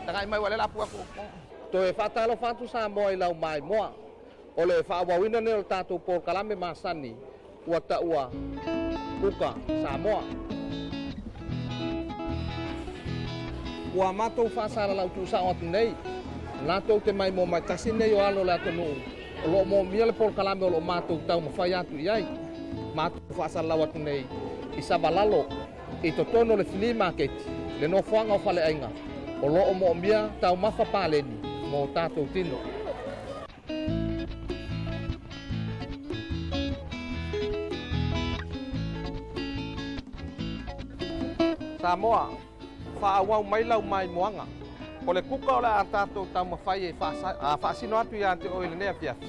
Takai mai wale la pua ko. To e fatalo fatu Samoa I lau mai moa. Ole fa wawina ne o tatu por kalame masani. Ua ta ua Kuka Samoa. Ua matou whaasara lau tu sa ot nei. Natou te mai mo mai kasi nei o alo le atonu. O lo mo mia le por kalame o lo matou tau mawhai atu iai. Matou whaasara lau atu nei. I sabalalo. I totono le flea market. Le no whanga o whale ainga. O lo mo mia tau mawha pāleni. Mo tātou tino. Samoa, whaawau mai lau mai moanga. O le kuka o le a tātou tau mawhai e whaasino atu I ante o ile nea piafi.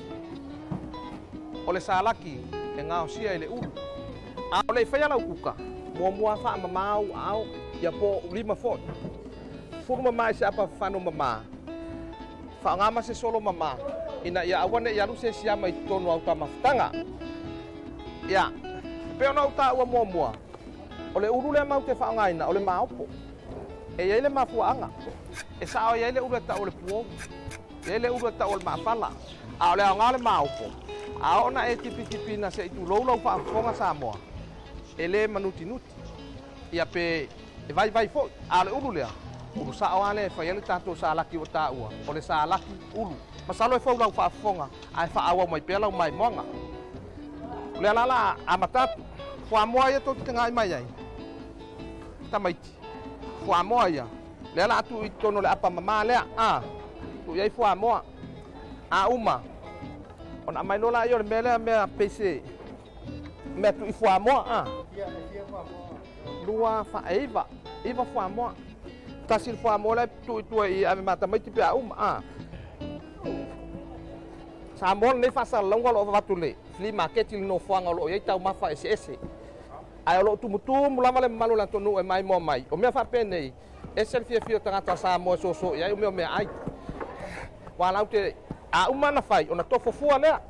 O le sālaki e ngā osia I le uru. A o le whai alau kuka, mua wha mamau au ia po lima fot. Furu mama se apa whanu mama. Whaangama se solo mama. Ina ia awane ia ruse siama I tonu au tamawhtanga. Ia, peo na uta ua mua. O le uru le mau te whaangaina, o le maopo. E iei le mafuanga. E sao iei le uru ta o le puo. Iei le uru ta o le maafala. A o le aonga le maopo. A ona e tipi na se itu loulau whaafonga Samoa. E le manuti. Ia pe e vai fo. A le uru lea. Uru sa o ale fa yele tato sa laki o ta ua. O le sa laki uru. Masalo e faulau whaafonga. Ai whaawa mai pela mai moanga. O le alala a matatu. Whamoa ia tō te ngai mai ai. Tamaiti. Whamoa ia. Le ala atu I tono le apa mama lea. Tu iai whamoa. A uma. Ona mai lola I o le mea mea pese. Mea tu I whamoa. Lua whaeiva. Iva whamoa. Tasil whamoa le tu I tua I ame matamaiti pe a uma. Samoa ne whasa longa lo watu le. Flea market I no whanga lo iei tau mawha ese. Ai lo tumutumu lama le malu la tonu e mai mo mai. O mea whapene e se fia tangata Samoa so iai o mea ai. Walau te a uma na whai ona tofo fua lea.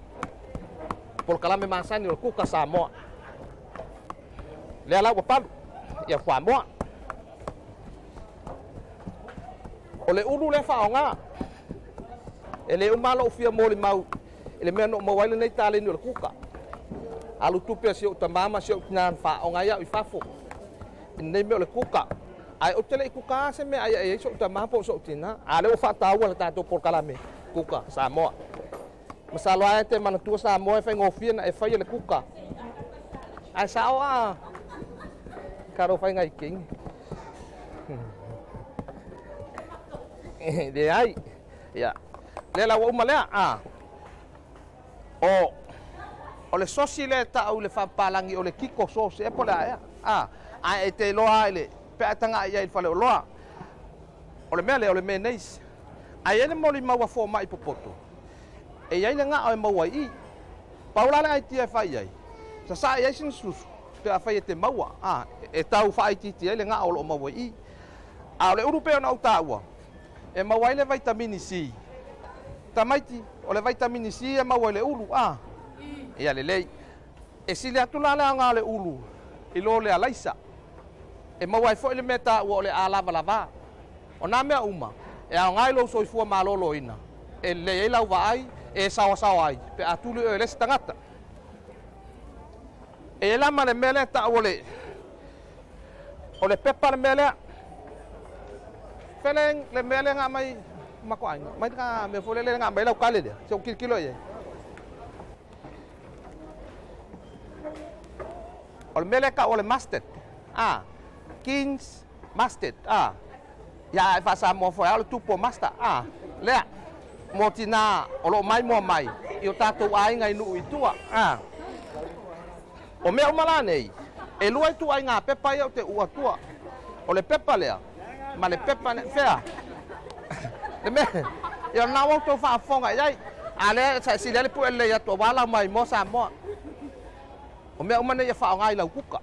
Por kalame masani o Kuka Samoa. Lea lau wapalu. Ia whamoa. O le uru le whaonga. E le umalo o fia moli mau. Ele mea no mawaile nei tale ni o le kuka. Alu tupe si o tamama si o tinan wha o ngai au I whafo. Nei mea o le kuka. Ai o tele I kuka se mea ai so o tamama po so o tina. A le o whataua le tātou por kalame Kuka Samoa. Masalo ai te manatua Samoa e whai ngofia na e whai le kuka. Ai sao a. Karo whai ngai king. De ai. Ia. Le la wa umalea O le sosi le tau le whapalangi o le kiko sosi e pola ea. A e te loa ele pe atanga ia I whale o loa. O le mea o le mea neis. A ele moli maua fō mai popoto. E iai le ngā o e maua I. Paula le ai tia e whai ai. Sa iai sin susu. Pe a whai e te maua. E tau whai titi ai le ngā o lo maua I. A o le uru peo na uta ua. E maua I le vitamini C. Tamaiti, o le vitamini C e maua le ulu, Ia le lei. E sile atu la lea ngā le ulu, I lo le alaisa. E maua I fo le meta ua o le a lava. O nā mea uma, e ao ngai lo soifua malolo ina. E le ei lau vaai, e sawa ai, pe atulu o lesi tangata. E lama le mele ta o le pepa le mele. Feleng le mele ngā mai, mako ai mai ka me fole le nga mai lau kale dia so kilo ye o mele ka o le mustard King's mustard ya fa sa mo fo al tupo mustard le motina o lo mai mo mai I o tatou ai ngai nu I tua o me o mala nei e lua tu ai nga pepa ia o te ua tua o le pepa lea ma le pepa ne fea le me ia na o to fa fonga ia ale sa si le pu le ia to wala mai mo Samoa o me o mane ia fa ngai lau kuka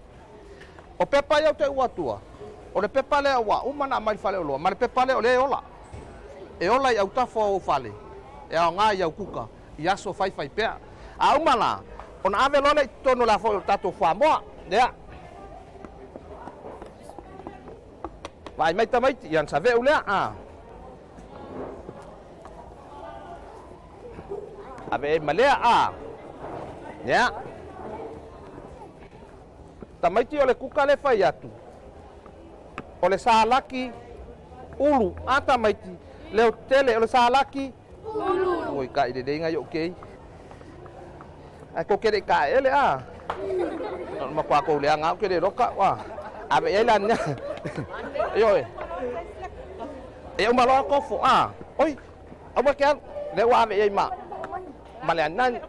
o pepa ia o te ua tua o le pepa le wa o mana mai fale o ma le pepa le o le ola e ola ia uta fo fale e a ngai ia kuka ia so fai pea a umala ona ave lo le tono la fo tato fa mo ia vai mai tamai ia sa ve o le Abe malea ya tamaiti ole kuka le fai atu ole salaki ulu tamaiti leo tele ole salaki ulu oi kai de nga yo okay ai ko kere ka ele ma kwa ko le nga kere roka wa abe ele nya yo e uma lo ko fo oi ama ke le wa me ma malianan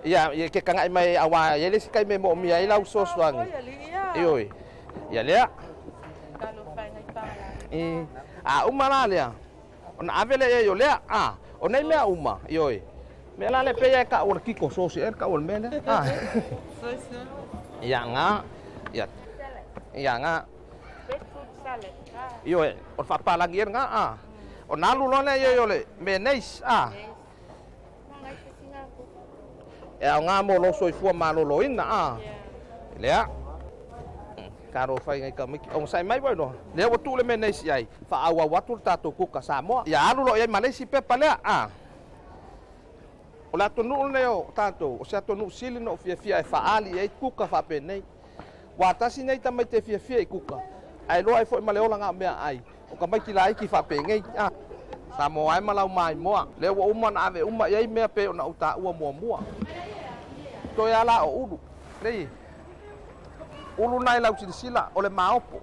ya ke kanga mai awa ya le sikai me mo mi ai lau so swang oi ya le uma le ona avele yo le ona me uma oi me la le pe ka or kiko so si ka or me le ya nga oi o fa pa lagi nga o nalu lo le yo le me neis nga mo lo soi fu ma lo ina le karo fai ngai ka miki on sai mai bueno le o tu le me neis ai fa awa watu tato Kuka Samoa ya alu lo ai malesi pe pa le o la tonu le o tato o sa tonu sili no fia e fa ali ai Kuka fa pe nei wa tasi nei tamai te fia Kuka ai lo ai foi ma le ola nga me ai o ka mai ki lai ki fa pe ngai Samoa ai malau mai moa le o uma na ave uma ai me pe ona uta ua mua to ya la o ulu nei ulu nai lau sila o le maopo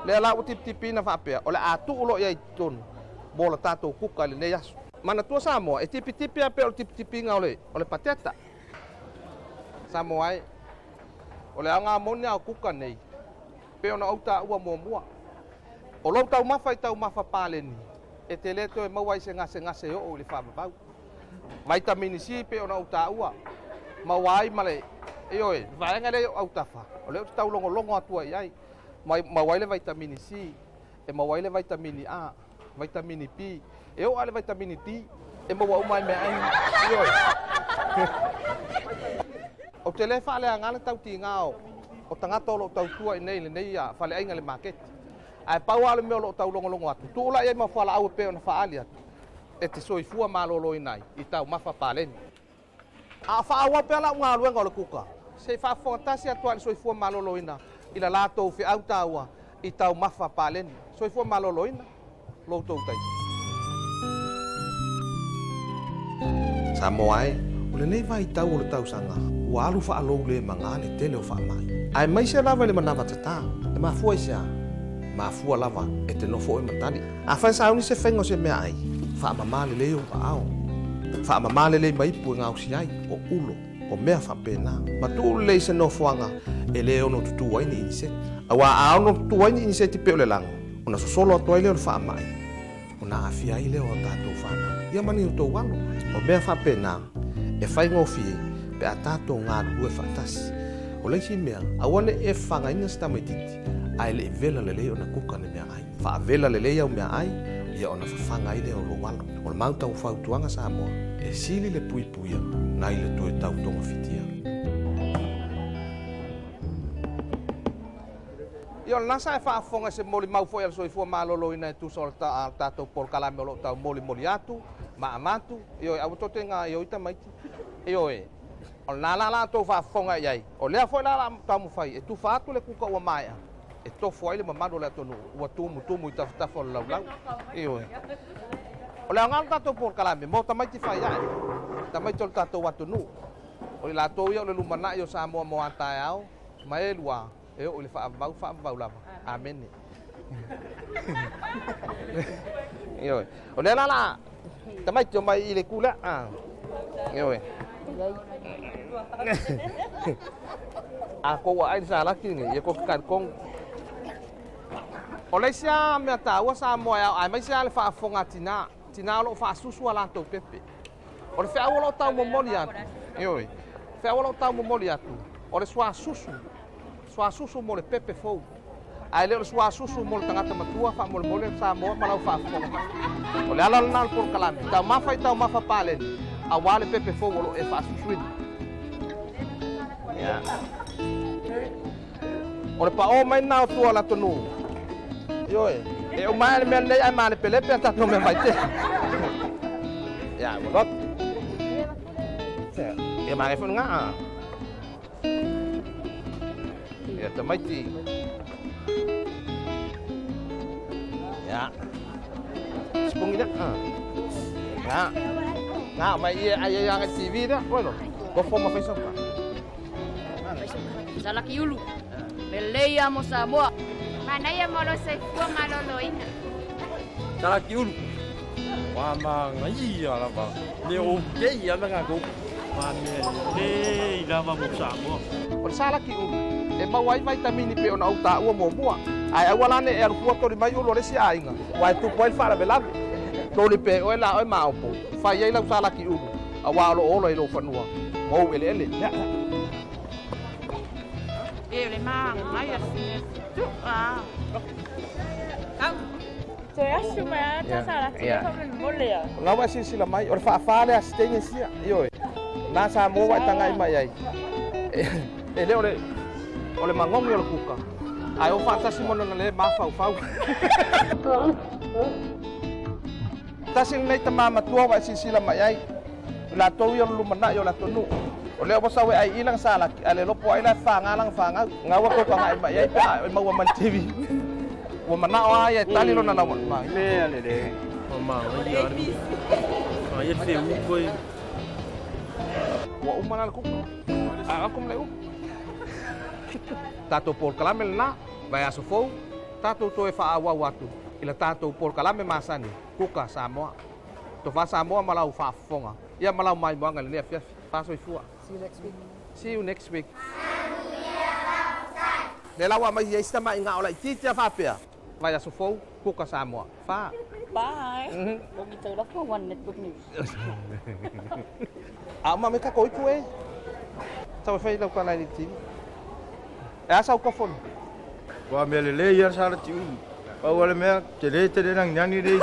le la o tipi na fa pe o le atu ulo ia ton bola tato Kuka le nei asu mana tua Samoa e tipi pe o tipi nga o le pateta Samoa ai o le anga monia o Kuka nei pe ona uta ua mua o lo tau mafa paleni e te leto e mawai se ngase o le whamabau. Vitamin C pe ona uta ua. Mawai male, oi, vaenga le au tafa. O leo tau longo atua iai. Mawai le vitamin C, e mawai le vitamin A, vitamin P, e o ale vitamin D, e mawa umai me ai, oi. O te le wha le angale tau ti ngao, o tangata o lo tau tua i nei a whale ainga le maketi. Ai pau ale meo lo tau longo atu. Tu ula ia mawhala au peo na whaali atu. E te soifua malolo inai, i tau mawha paleni. A whaawa pea la unga luenga o le Kuka. Se whaafongtasi atua le soifua malolo ina, i la lato fi au taua, i tau mawha paleni. Soifua malolo ina, lo tau tai. Samoa ai, o le nei vai tau o le tau sanga, ua alu whaalou le mangale tele o whaamai. Ai mai se lava le manawa tata, e mafua isa. Mafua lava e te nofo e matani. A whai sa auni se whengo se mea ai. Wha mamale leo wa ao. Wha mamale le maipu e ngau si ai. O ulo. O mea wha pēnā. Ma tu le se nofoanga e leo no tutu waini ini se. Awa ao no tutu waini ini se ti peo le lango. Ona so solo atoa leo wha mai. Ona awhia i leo o tātou whana. Ia mani o tō wano. O mea wha pēnā. E whai ngofie. Pe a tātou ngā rue whatasi. O leisi mea. Awane e whanga ina sta mai titi. Ai le vela le ona Kuka ne mea ai. Fa vela le au mea ai, ia ona fafanga ai le o lo walo. O le mauta o fautuanga Samoa, e sili le puipuia, nai le tue tau tonga fitia. Ia o nasa e faafonga se moli mau foi al soifua malolo ina e tusa o tatou por kalame o lo tau moli atu, maamatu, ia au tote nga ia oita maiti. Ia oe, o la tau faafonga iai, o lea foi la tau mufai, e tu faatu le Kuka ua maia. E tofo ai le mamano le atonu ua tumu i tafutafa o le laulau. Ioi. O le angalo tatou por kalame, mo tamaiti whai ai. Tamaiti o le tatou atonu. O le latou ia o le lumanai o Samoa mo antae au. Ma e lua, e o le whaamavau lava. Amene. Ioi. O le la, tamaiti o mai i le kula. Ioi. A koua ai sa laki ngi, e ko kong. O le sia mea taua Samoa au, ai mai sia le whaafonga tina o lo whaasusu a lātou pepe. O le whea lo tau momoli atu. Ioi, whea lo tau momoli atu. O le suasusu mo le pepe fou. Ai le o le suasusu mo le tangata matua, wha mo le mole Samoa malau whaafonga. O le ala lana por kalame, tau mafa paleni. A wale pepe fou o lo e whaasusu ini. O le pao mai nao tua la tonu. Ioi, e o mai me nei ai male pelepe ata no me vai te. Ya. Ya, bolot. Ya mai phun nga. Ya tamaiti. Ya. Sepung ida. Nga mai ai yang TV dah. Bueno. Go forma Facebook. Salaki ulu. Meleia mo Samoa. Manaya mo lo se fua maloloina. Salaki ulu. Wa ngai ala ba. Ni o ke ia na ko. Mane e ila ma mo Samoa. O salaki ulu. E mau ai vitamini pe ona uta ua mo mua. Ai awala ne e alfua to mai ulo resi ainga. Wai tu poil fala bela. To li pe o la o ma opo. Fai ai la salaki ulu. Awa lo olo i lo fanua. Mo ele. Ele mang mai asine. Tu Kau. Tôi acho mà ta sao là chỉ không nên muốn lìa. Ngau mai sila mai or fa le stenge sia. Yo. Na sa mo wa tangai mai ai. Ele ole mangong yo kuka. Ai o fa ta simono na le ma fau. Ta sing nei tama matua wa sila mai ai. La to yo lu mana yo la tonu. Ole o sawe ai ilang sala ale lo po ai la fa nga ngawa ko ka ngai mai ai pa mau man TV. Wa mana o ai tali lo na na ma. Le de. Ma ngai ya. Ai fe u koi. Wa umana ku. Aku mlai u. Tato por kalamel na vai asofou. Tato to e fa awa watu. Ila tato por kalame masani. Kuka Samoa. To fa Samoa malau fa fonga. Ia malau mai moanga le afia. Fa so ifua. See you next week. Le lawa mai ia sta mai nga ola titia fa pea. Vai asofou Kuka Samoa. Fa. Bye. Bagi terlah ko one network news. Ama me ka koi pu e. Sa fa ila ka lai TV. E asa ko fon. Wa me le ia salaki ulu. Pa wala me te nang nyani de.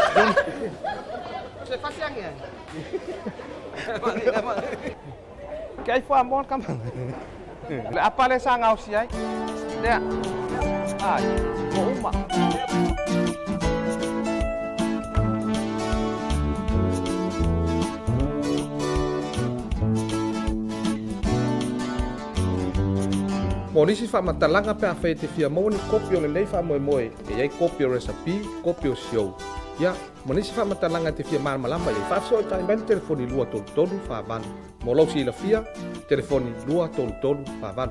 Se fa siang ya. Kaya fo amon kam. Le apa le sa ngau si ai. Dia. Ai, ko uma. Polisi fa matalanga pe afe te fia mo ni kopio le nei fa moe. E ai kopio recipe, kopio show. Ya, monisi fa matalanga te fia malamba le fa so ta mbel telefoni lua tolu fa van. Mo lo si la fia telefoni lua tolu fa van.